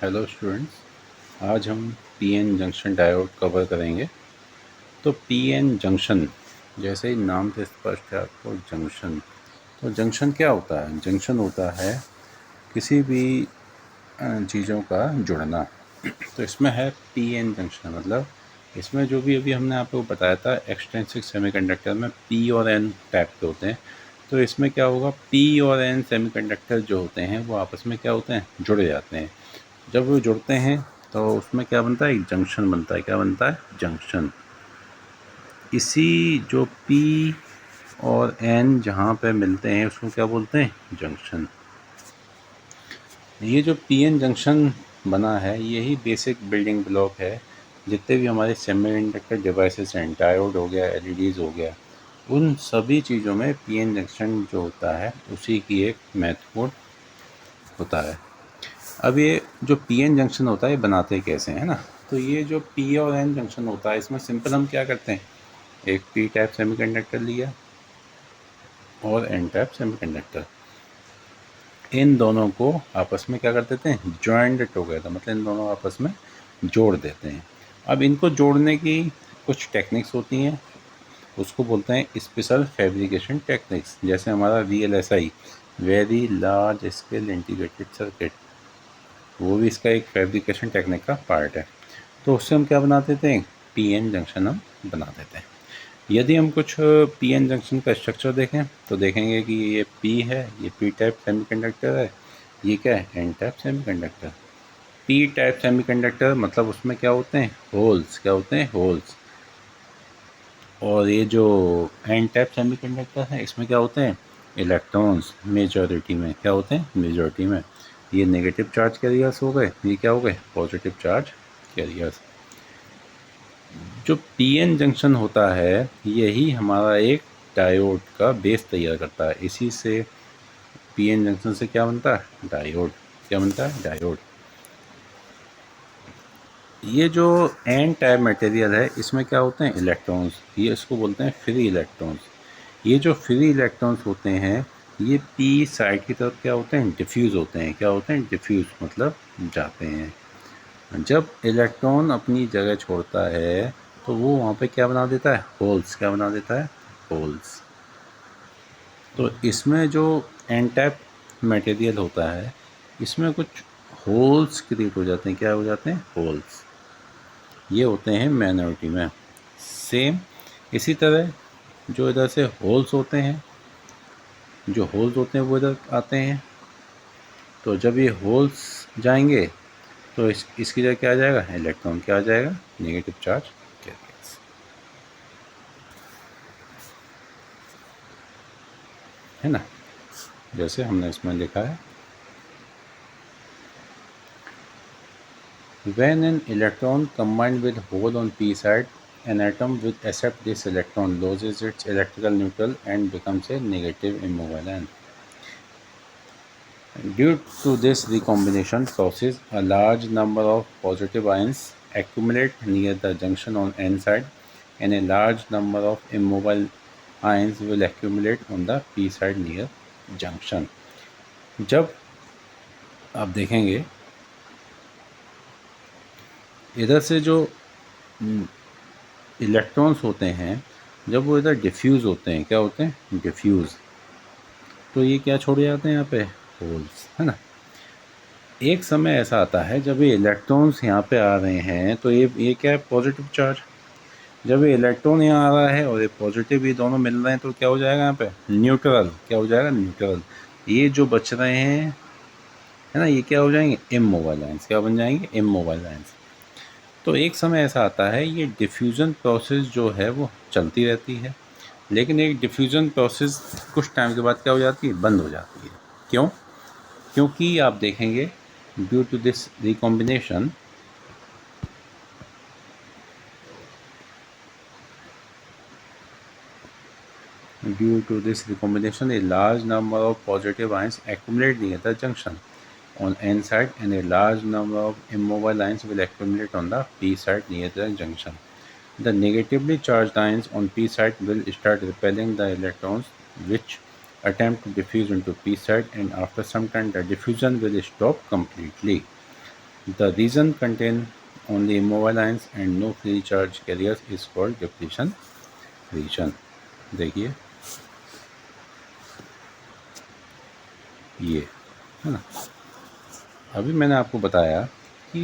Hello students, आज हम PN junction diode cover करेंगे। तो पीएन जंक्शन जैसे ही नाम से स्पष्ट है आपको जंक्शन। तो जंक्शन क्या होता है? जंक्शन होता है किसी भी चीज़ों का जुड़ना। तो इसमें है पीएन जंक्शन, मतलब इसमें जो भी अभी हमने आपको बताया था एक्सट्रिंसिक सेमीकंडक्टर में पी और एन टाइप के होते हैं। तो इसमें क्या होगा, पी और एन सेमीकंडक्टर जो होते हैं वो आपस में क्या होते हैं, जुड़ जाते हैं। जब वो जुड़ते हैं तो उसमें क्या बनता है, एक जंक्शन बनता है। क्या बनता है? जंक्शन। इसी जो P और N जहाँ पे मिलते हैं उसको क्या बोलते हैं? जंक्शन। ये जो PN जंक्शन बना है यही बेसिक बिल्डिंग ब्लॉक है जितने भी हमारे सेमीकंडक्टर डिवाइसेस हैं, डायोड हो गया, एलईडीज़ हो गया, उन सभी चीज़ों में PN जंक्शन जो होता है उसी की एक महत्वपूर्ण होता है। अब ये जो पी एन जंक्शन होता है ये बनाते कैसे हैं ना, तो ये जो पी और एन जंक्शन होता है इसमें सिंपल हम क्या करते हैं, एक पी टाइप सेमीकंडक्टर लिया और एन टाइप सेमीकंडक्टर, इन दोनों को आपस में क्या कर देते हैं, जॉइंट टुगेदर, मतलब इन दोनों आपस में जोड़ देते हैं। अब इनको जोड़ने की कुछ टेक्निक्स होती हैं, उसको बोलते हैं स्पेशल फैब्रिकेशन टेक्निक्स। जैसे हमारा VLSI, very large scale integrated circuit, वो भी इसका एक फैब्रिकेशन टेक्निक का पार्ट है। तो उससे हम क्या बना देते हैं, पीएन जंक्शन हम बना देते हैं। यदि हम कुछ पीएन जंक्शन का स्ट्रक्चर देखें तो देखेंगे कि ये पी है, ये पी टाइप सेमीकंडक्टर है, ये क्या है, N type semiconductor. P type semiconductor मतलब उसमें क्या होते हैं, होल्स। क्या होते हैं? होल्स। और ये जो एन टाइप सेमीकंडक्टर है इसमें क्या होते हैं, इलेक्ट्रॉन्स। मेजॉरिटी में क्या होते हैं, मेजॉरिटी में ये नेगेटिव चार्ज कैरियर्स हो गए, ये क्या हो गए, पॉजिटिव चार्ज कैरियर्स। जो पीएन जंक्शन होता है यही हमारा एक डायोड का बेस तैयार करता है। इसी से पीएन जंक्शन से क्या बनता है, डायोड। क्या बनता है? डायोड। ये जो एन टाइप मटेरियल है इसमें क्या होते हैं, इलेक्ट्रॉन्स। ये इसको बोलते हैं फ्री इलेक्ट्रॉन्स। ये जो फ्री इलेक्ट्रॉन्स होते हैं ये पी साइड की तरफ क्या होते हैं, डिफ्यूज़ होते हैं। क्या होते हैं? डिफ्यूज़, मतलब जाते हैं। जब इलेक्ट्रॉन अपनी जगह छोड़ता है तो वो वहाँ पे क्या बना देता है, होल्स। क्या बना देता है? होल्स। तो इसमें जो एन टाइप मटेरियल होता है इसमें कुछ होल्स क्रिएट हो जाते हैं। क्या हो जाते हैं? होल्स। ये होते हैं माइनॉरिटी में। सेम इसी तरह जो इधर से होल्स होते हैं, जो होल्स होते हैं वो इधर आते हैं। तो जब ये होल्स जाएंगे तो इसकी जगह क्या आ जाएगा, इलेक्ट्रॉन। क्या आ जाएगा, नेगेटिव चार्ज कैरियर्स। है ना, जैसे हमने इसमें लिखा है, when an electron combined with hole on p side, an atom which accept this electron loses its electrical neutral and becomes a negative immovable ion. Due to this recombination process, a large number of positive ions accumulate near the junction on n side, and a large number of immobile ions will accumulate on the p side near junction. जब आप देखेंगे इधर से जो electrons होते हैं जब वो इधर डिफ्यूज़ होते हैं, क्या होते हैं, डिफ्यूज़, तो ये क्या छोड़े जाते हैं यहाँ पे, होल्स। है ना। एक समय ऐसा आता है जब ये इलेक्ट्रॉन्स यहाँ पे आ रहे हैं तो ये क्या है, पॉजिटिव चार्ज। जब ये इलेक्ट्रॉन यहाँ आ रहा है और ये पॉजिटिव, ये दोनों मिल रहे हैं तो क्या हो जाएगा यहाँ पे, न्यूट्रल। क्या हो जाएगा, न्यूट्रल। ये जो बच रहे हैं, है ना, ये क्या हो जाएंगे, इमोबाइल आयंस। क्या बन जाएंगे, इमोबाइल आयंस। तो एक समय ऐसा आता है ये डिफ्यूज़न प्रोसेस जो है वो चलती रहती है, लेकिन एक डिफ्यूज़न प्रोसेस कुछ टाइम के बाद क्या हो जाती है, बंद हो जाती है। क्यों? क्योंकि आप देखेंगे due to this recombination, a large number of positive ions accumulate near the junction on n side and a large number of immobile ions will accumulate on the p side near the junction. The negatively charged ions on p side will start repelling the electrons which attempt to diffuse into p side, and after some time the diffusion will stop completely. The region contain only immobile ions and no free charge carriers is called depletion region। देखिए ये है ना, अभी मैंने आपको बताया कि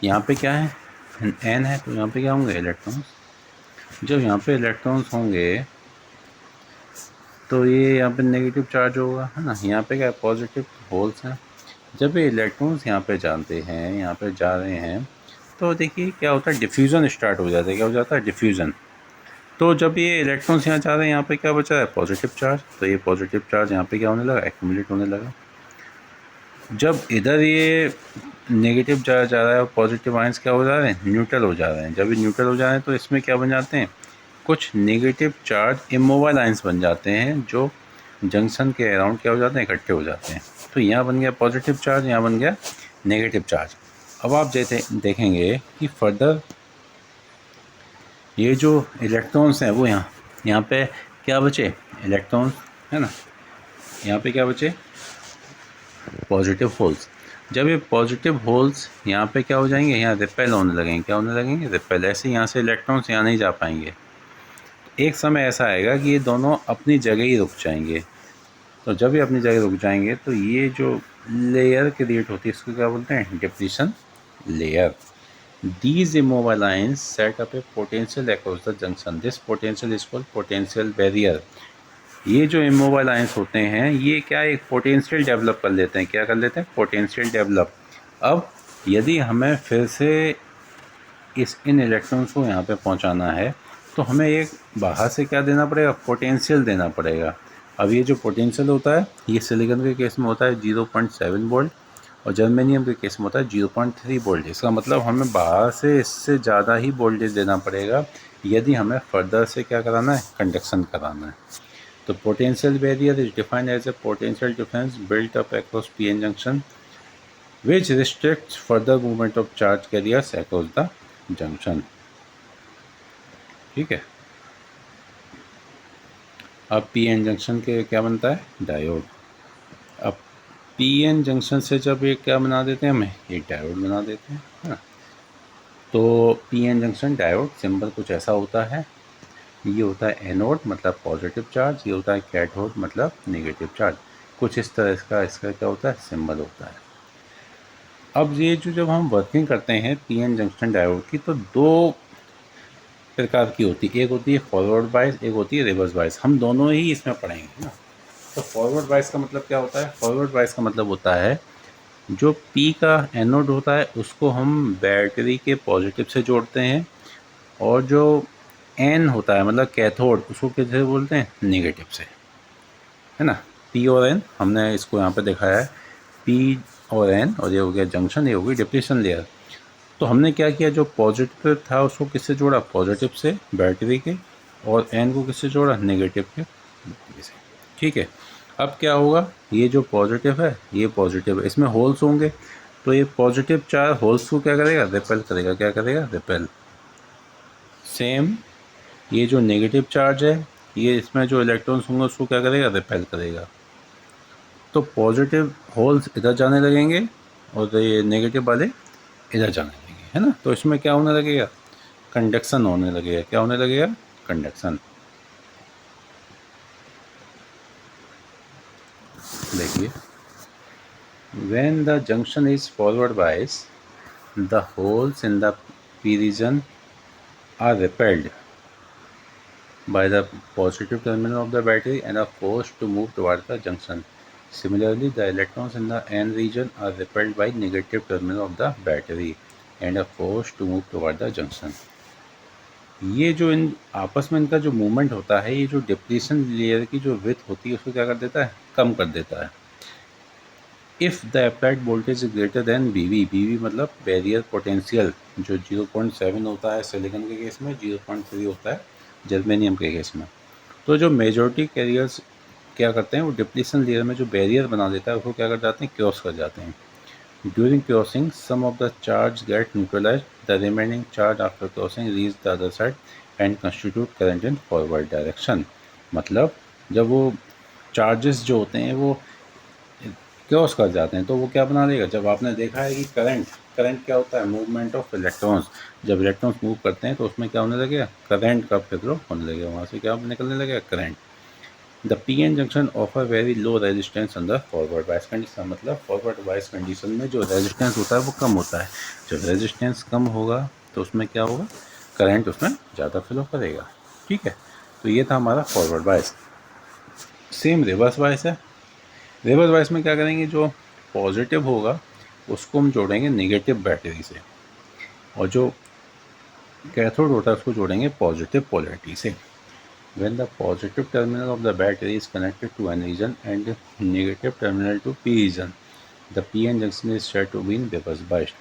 यहाँ पे क्या है, एन है, तो यहाँ पे क्या होंगे इलेक्ट्रॉन्स। जब यहाँ पे इलेक्ट्रॉन्स होंगे तो ये यहाँ पे नेगेटिव चार्ज होगा, है ना। यहाँ पे क्या है, पॉजिटिव होल्स हैं। जब ये इलेक्ट्रॉन्स यहाँ पे जाते हैं, यहाँ पे जा रहे हैं, तो देखिए क्या होता है, डिफ्यूज़न स्टार्ट हो जाता है। क्या हो जाता है, डिफ्यूज़न। तो जब ये इलेक्ट्रॉन्स यहाँ जा रहे हैं, यहाँ पे क्या बचा है, पॉजिटिव चार्ज। तो ये पॉजिटिव चार्ज यहाँ पे क्या होने लगा, एक्यूमुलेट होने लगा। जब इधर ये नेगेटिव चार्ज जा रहा है और पॉजिटिव आयंस क्या हो जा रहे हैं, न्यूट्रल हो जा रहे हैं। जब ये न्यूट्रल हो जा रहे हैं तो इसमें क्या बन जाते हैं, कुछ नेगेटिव चार्ज इमोबाइल आयंस बन जाते हैं, जो जंक्शन के अराउंड क्या हो जाते हैं, इकट्ठे हो जाते हैं। तो यहाँ बन गया पॉजिटिव चार्ज, यहाँ बन गया नेगेटिव चार्ज। अब आप देखेंगे कि फर्दर ये जो इलेक्ट्रॉन्स हैं वो यहाँ पे क्या बचे, इलेक्ट्रॉन्स, है ना। यहाँ पे क्या बचे, पॉजिटिव होल्स। जब ये पॉजिटिव होल्स यहाँ पे क्या हो जाएंगे, यहाँ रिपेल होने लगेंगे। क्या होने लगेंगे, रिपेल। ऐसे यहाँ से इलेक्ट्रॉन्स यहाँ नहीं जा पाएंगे। एक समय ऐसा आएगा कि ये दोनों अपनी जगह ही रुक जाएंगे। तो जब ये अपनी जगह रुक जाएंगे तो ये जो लेयर क्रिएट होती है, इसको क्या बोलते हैं, depletion layer. These immobile ions set up a potential across the junction. This potential is called potential barrier. ये जो इमोबाइल आयंस होते हैं, ये क्या एक पोटेंशियल डेवलप कर लेते हैं। क्या कर लेते हैं, पोटेंशियल डेवलप। अब यदि हमें फिर से इन इलेक्ट्रॉन्स को यहाँ पे पहुँचाना है, तो हमें एक बाहर से क्या देना पड़ेगा, पोटेंशियल देना पड़ेगा। अब ये जो पोटेंशियल होता है, ये सिलिकॉन के केस में होता है 0.7 वोल्ट और जर्मेनियम के केस में होता है 0.3 वोल्ट। इसका मतलब हमें बाहर से इससे ज़्यादा ही वोल्टेज देना पड़ेगा यदि हमें फर्दर से क्या कराना है, कंडक्शन कराना है। तो potential barrier is defined as a potential difference built up across PN junction which restricts further movement of charge carriers across the junction। ठीक है। अब पीएन जंक्शन के क्या बनता है, डायोड। अब पीएन जंक्शन से जब ये क्या बना देते हैं, हमें एक डायोड बना देते हैं, है ना। तो पीएन जंक्शन डायोड सिंबल कुछ ऐसा होता है। ये होता है एनोड मतलब पॉजिटिव चार्ज, ये होता है कैथोड मतलब नेगेटिव चार्ज। कुछ इस तरह इसका क्या होता है, सिंबल होता है। अब ये जो जब हम वर्किंग करते हैं पीएन जंक्शन डायोड की, तो दो प्रकार की होती है। एक होती है फॉरवर्ड बायस, एक होती है रिवर्स बायस। हम दोनों ही इसमें पढ़ेंगे, है ना। तो फॉरवर्ड बायस का मतलब क्या होता है, फॉरवर्ड बायस का मतलब होता है जो पी का एनोड होता है उसको हम बैटरी के पॉजिटिव से जोड़ते हैं, और जो एन होता है मतलब कैथोड, उसको किससे बोलते हैं, नेगेटिव से, है ना। पी और एन हमने इसको यहाँ पे दिखाया है, पी और एन, और ये हो गया जंक्शन, ये हो गई डिप्लीशन लेयर। तो हमने क्या किया, जो पॉजिटिव था उसको किससे जोड़ा, पॉजिटिव से बैटरी के, और एन को किससे जोड़ा, नेगेटिव के से। ठीक है। अब क्या होगा, ये जो पॉजिटिव है ये पॉजिटिव है, इसमें होल्स होंगे, तो ये पॉजिटिव चार्ज होल्स को क्या करेगा, रिपेल करेगा। क्या करेगा, रिपेल। सेम ये जो नेगेटिव चार्ज है, ये इसमें जो इलेक्ट्रॉन्स होंगे उसको क्या करेगा, रिपेल करेगा। तो पॉजिटिव होल्स इधर जाने लगेंगे और ये नेगेटिव वाले इधर जाने लगेंगे, है ना। तो इसमें क्या होने लगेगा, कंडक्शन होने लगेगा। क्या होने लगेगा, कंडक्शन। देखिए, when the junction is forward bias, the holes in the p region are repelled by the positive terminal of the battery and are forced to move towards the junction. Similarly, the electrons in the n region are repelled by negative terminal of the battery and are forced to move toward the junction. ये जो इन आपस में इनका जो movement होता है, ये जो डिप्लीशन लेयर की जो विड्थ होती है उसको क्या कर देता है, कम कर देता है। If the applied voltage is greater than V V मतलब बैरियर पोटेंशियल, जो 0.7 होता है सिलिकॉन के केस में, 0.3 होता है जर्मेनियम के केस में। तो जो मेजॉरिटी कैरियर्स क्या करते हैं, वो डिप्लीशन लेयर में जो बैरियर बना देता है उसको क्या कर जाते हैं, क्रॉस कर जाते हैं। During crossing some of the charge get neutralised, the remaining charge after crossing reach the other side and constitute current in forward direction. मतलब जब वो चार्जेस जो होते हैं वो क्रॉस कर जाते हैं तो वो क्या बना देगा। जब आपने देखा है कि करंट करंट क्या होता है, मूवमेंट ऑफ इलेक्ट्रॉन्स। जब इलेक्ट्रॉन्स मूव करते हैं तो उसमें क्या होने लगेगा, करंट का फ्लो होने लगेगा, वहाँ से क्या निकलने लगेगा, current. The P N junction offer very low resistance under forward bias condition, मतलब फॉरवर्ड बायस कंडीशन में जो रेजिस्टेंस होता है वो कम होता है। जब रेजिस्टेंस कम होगा तो उसमें क्या होगा, करंट उसमें ज़्यादा फ्लो करेगा। ठीक है, तो ये था हमारा forward bias. Same reverse bias है। रिवर्स बायस में क्या करेंगे, जो पॉजिटिव होगा उसको हम जोड़ेंगे नेगेटिव बैटरी से, और जो कैथोड होता है उसको जोड़ेंगे पॉजिटिव पोलैरिटी से। When the positive terminal of the battery is connected to N region and negative terminal to P region, the PN junction is said to be in reverse biased.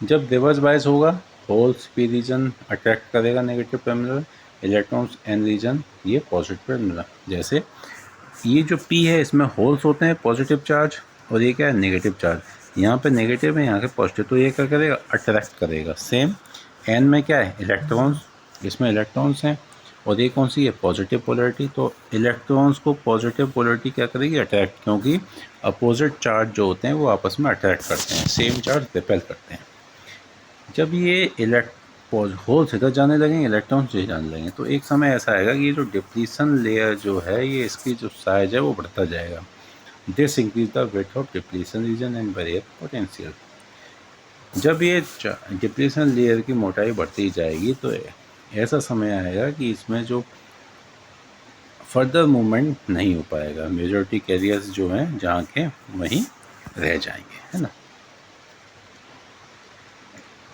जब reverse bias होगा, holes P region attract करेगा negative terminal, electrons N region ये positive terminal. जैसे ये जो P है इसमें holes होते हैं पॉजिटिव चार्ज, और ये क्या है, नेगेटिव चार्ज। यहाँ पे नेगेटिव है, यहाँ के पॉजिटिव, तो ये क्या करेगा, अट्रैक्ट करेगा। सेम एन में क्या है, इलेक्ट्रॉन्स, इसमें इलेक्ट्रॉन्स हैं, और ये कौन सी है, पॉजिटिव पोलैरिटी। तो इलेक्ट्रॉन्स को पॉजिटिव पोलैरिटी क्या करेगी, अट्रैक्ट, क्योंकि अपोजिट चार्ज जो होते हैं वो आपस में अट्रैक्ट करते हैं, सेम चार्ज रिपेल करते हैं। जब ये होल्स इधर जाने लगेंगे, इलेक्ट्रॉन्स इधर जाने लगेंगे, तो एक समय ऐसा आएगा कि ये जो डिप्लीशन लेयर जो है, ये इसकी जो साइज है वो बढ़ता जाएगा। This increase the width of depletion region and barrier potential. जब ये डिप्लीशन लेयर की मोटाई बढ़ती जाएगी तो ऐसा समय आएगा कि इसमें जो फर्दर मूवमेंट नहीं हो पाएगा, मेजॉरिटी कैरियर्स जो हैं जहाँ के वहीं रह जाएंगे, है ना।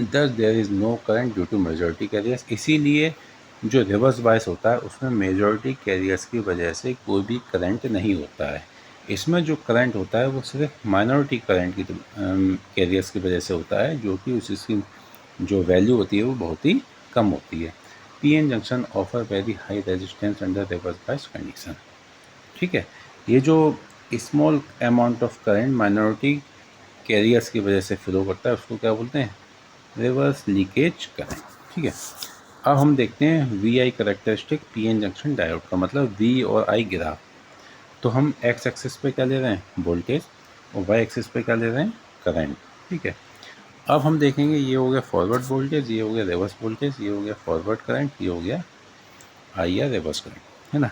Thus there is no current due to majority carriers. इसीलिए जो रिवर्स बायस होता है उसमें मेजॉरिटी कैरियर्स की वजह से कोई भी करंट नहीं होता है। इसमें जो करंट होता है वो सिर्फ माइनॉरिटी करंट की कैरियर्स की वजह से होता है, जो कि उसकी जो वैल्यू होती है वो बहुत ही कम होती है। P N junction offer very high resistance under reverse bias condition. ठीक है, ये जो small amount of current minority carriers की वजह से फ्लो करता है उसको क्या बोलते हैं, रिवर्स लीकेज करंट। ठीक है, अब हम देखते हैं V I characteristic P N junction diode का, मतलब वी और आई ग्राफ। तो हम एक्स एक्सिस पे क्या ले रहे हैं, वोल्टेज, और वाई एक्सिस पे क्या ले रहे हैं, करंट। ठीक है, अब हम देखेंगे ये हो गया फॉरवर्ड वोल्टेज, ये हो गया रिवर्स वोल्टेज, ये हो गया फॉरवर्ड करंट, ये हो गया आई या रिवर्स करंट, है ना।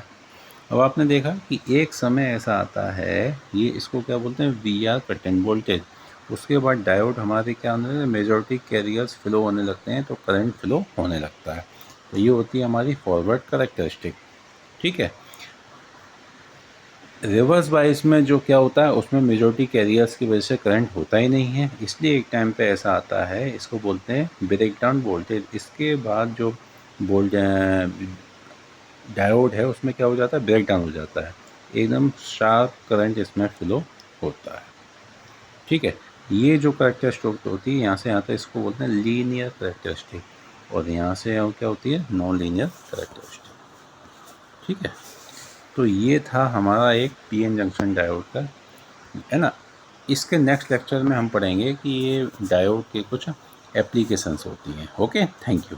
अब आपने देखा कि एक समय ऐसा आता है, ये इसको क्या बोलते हैं, वी आर कटिंग वोल्टेज। उसके बाद डायोड हमारे क्या होने लगते हैं, मेजॉरिटी कैरियर्स फ्लो होने लगते हैं तो करंट फ्लो होने लगता है। तो ये होती है हमारी फॉरवर्ड करेक्टरिस्टिक। ठीक है, रिवर्स बायस में जो क्या होता है उसमें मेजॉरिटी कैरियर्स की वजह से करंट होता ही नहीं है, इसलिए एक टाइम पे ऐसा आता है, इसको बोलते हैं ब्रेकडाउन वोल्टेज। इसके बाद जो डायोड है उसमें क्या हो जाता है, ब्रेक डाउन हो जाता है, एकदम शार्प करंट इसमें फ्लो होता है। ठीक है, ये जो करेक्टरिस्टिक होती है यहाँ से यहाँ तक इसको बोलते हैं लीनियर करेक्टरिस्टिक, और यहाँ से क्या होती है, नॉन लीनियर करेक्टरिस्टिक। ठीक है, तो ये था हमारा एक पी एन जंक्शन डायोड का, है ना। इसके नेक्स्ट लेक्चर में हम पढ़ेंगे कि ये डायोड के कुछ एप्लीकेशंस होती हैं। Okay, thank you.